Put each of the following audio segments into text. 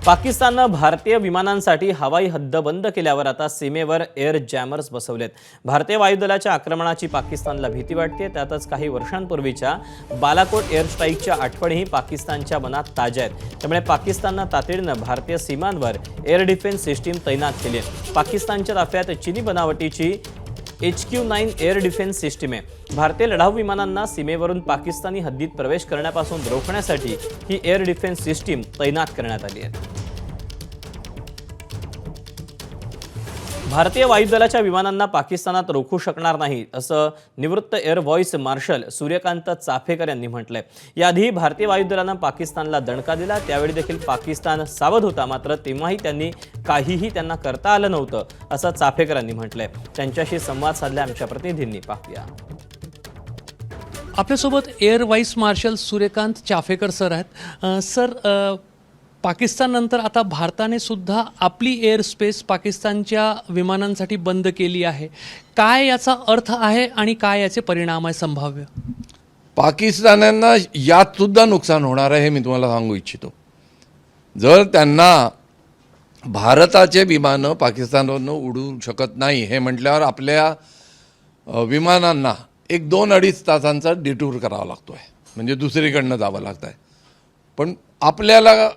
पाकिस्ताननं भारतीय विमानांसाठी हवाई हद्द बंद केल्यावर आता सीमेवर एअर जॅमर्स बसवलेत। भारतीय वायुदलाच्या आक्रमणाची पाकिस्तानला भीती वाटते। त्यातच काही वर्षांपूर्वीच्या बालाकोट एअर स्ट्राईकच्या आठवणीही पाकिस्तानच्या मनात ताज्या आहेत। त्यामुळे पाकिस्ताननं तातडीनं भारतीय सीमांवर एअर डिफेन्स सिस्टीम तैनात केली आहे। पाकिस्तानच्या ताफ्यात चीनी बनावटीची HQ-9 एअर डिफेन्स सिस्टीम आहे। भारतीय लढाऊ विमानांना सीमेवरून पाकिस्तानी हद्दीत प्रवेश करण्यापासून रोखण्यासाठी ही एअर डिफेन्स सिस्टीम तैनात करण्यात आली आहे। भारतीय वायुदलाच्या विमानांना पाकिस्तानात रोखू शकणार नाही असं निवृत्त air vice marshal Suryakant Chaphekar यांनी म्हटलंय। याआधी भारतीय वायुदलानं पाकिस्तानला दणका दिला, त्यावेळी देखील पाकिस्तान सावध होता, मात्र तेव्हाही त्यांना करता आलं नव्हतं असं चाफेकरांनी म्हटलंय। त्यांच्याशी संवाद साधला आमच्या प्रतिनिधींनी, पाहूया। आपल्यासोबत air vice marshal Suryakant Chaphekar sir आहेत। सर, पाकिस्ताननंतर आता भारताने सुद्धा आपली एअर स्पेस पाकिस्तानच्या विमानांसाठी बंद केली आहे। काय याचा अर्थ आहे आणि काय याचे परिणाम आहे संभाव्य? पाकिस्तान्यांना यात सुद्धा नुकसान होणार आहे हे मी तुम्हाला सांगू इच्छितो। जर त्यांना भारताचे विमानं पाकिस्तानवरून उडू शकत नाही हे म्हटल्यावर आपल्या विमानांना 1-2-2.5 तासांचा डिटूर करावा लागतो आहे, म्हणजे दुसरीकडनं जावं लागतं आहे। पण आपल्याला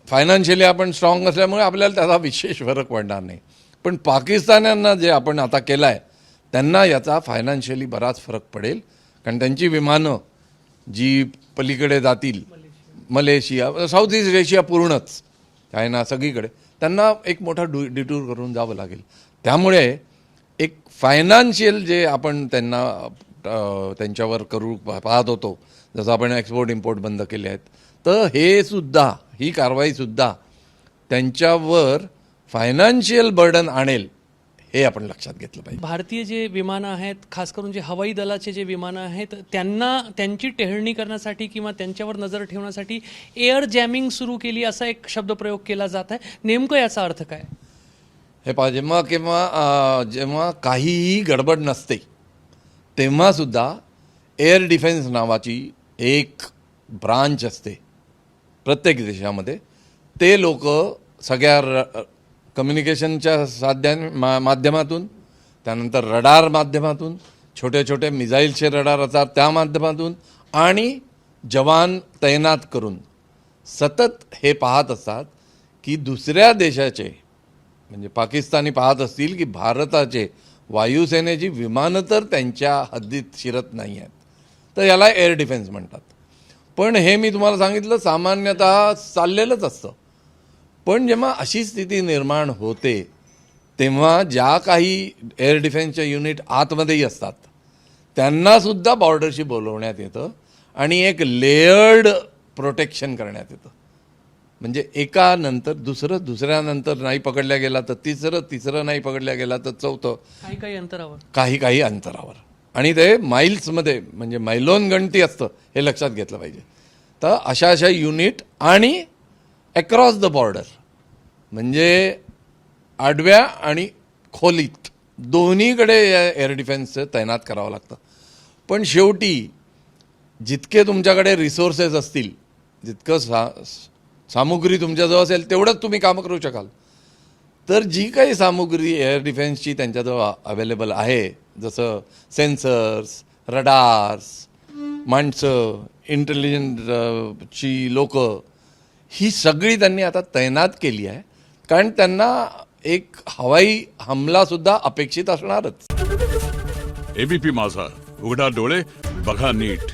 फायनान्शियली आपण स्ट्रॉंग असल्यामुळे आपल्याला त्याचा विशेष फरक पडणार नाही, पण पाकिस्तान्यांना जे आपण आता केलं आहे त्यांना याचा फायनान्शियली बराच फरक पडेल। कारण त्यांची विमानं जी पलीकडे जातील, मलेशिया, साऊथ ईस्ट एशिया पूर्णच, चायना, सगळीकडे त्यांना एक मोठा डिटूर करून जावं लागेल। त्यामुळे एक फायनान्शियल जे आपण त्यांच्यावर करू पाहत होतो, जसं आपण एक्सपोर्ट इम्पोर्ट बंद केले आहेत, तर हे सुद्धा, ही कारवाईसुद्धा त्यांच्यावर फायनान्शियल बर्डन आणेल हे आपण लक्षात घेतलं पाहिजे। भारतीय जे विमानं आहेत, खास करून जे हवाई दलाचे जे विमानं आहेत, त्यांना त्यांची टेहळणी करण्यासाठी किंवा त्यांच्यावर नजर ठेवण्यासाठी एअर जॅमिंग सुरू केली असा एक शब्दप्रयोग केला जात आहे। नेमकं याचा अर्थ काय? हे पहा, जेव्हा काहीही गडबड नसते तेव्हासुद्धा एअर डिफेन्स नावाची एक ब्रांच असते प्रत्येक देशामध्ये। ते लोक सगळ्या कम्युनिकेशनच्या माध्यमातून, त्यानंतर रडार माध्यमातून, छोटे छोटे मिसाईलचे रडार असतात त्या माध्यमातून, आणि जवान तैनात करून सतत हे पाहत असतात की दुसऱ्या देशाचे, म्हणजे पाकिस्तानी पाहत असतील की भारताचे वायुसेनेची विमानं तर त्यांच्या हद्दीत शिरत नाही आहेत, तर याला एअर डिफेन्स म्हणतात। पण हे मी तुम्हाला सांगितलं सामान्यतः चाललेलंच असतं। पण जेव्हा अशी स्थिती निर्माण होते तेव्हा ज्या काही एअर डिफेन्सच्या युनिट आतमध्येही असतात त्यांनासुद्धा बॉर्डरशी बोलवण्यात येतं आणि एक लेयर्ड प्रोटेक्शन करण्यात येतं। म्हणजे एकानंतर दुसरं, दुसऱ्यानंतर नाही पकडल्या गेला तर तिसरं, तिसरं नाही पकडल्या गेला तर चौथं, काही अंतरावर, काही अंतरावर, आणि ते माईल्समध्ये, म्हणजे मैलोन गणती असतं हे लक्षात घेतलं पाहिजे। तर अशा युनिट आणि अक्रॉस द बॉर्डर, म्हणजे आडव्या आणि खोलीत दोन्हीकडे एअर डिफेन्सचं तैनात करावं लागतं। पण शेवटी जितके तुमच्याकडे रिसोर्सेस असतील, जितकं सामुग्री तुमच्याजवळ असेल तेवढंच तुम्ही कामं करू शकाल। तर जी काही सामुग्री एअर डिफेन्सची त्यांच्याजवळ अवेलेबल आहे, जसं सेन्सर्स, रडार्स, माणसं, इंटेलिजन्सची लोकं, ही सगळी त्यांनी आता तैनात केली आहे, कारण त्यांना एक हवाई हमलासुद्धा अपेक्षित असणारच। ABP माझा, उघडा डोळे बघा नीट।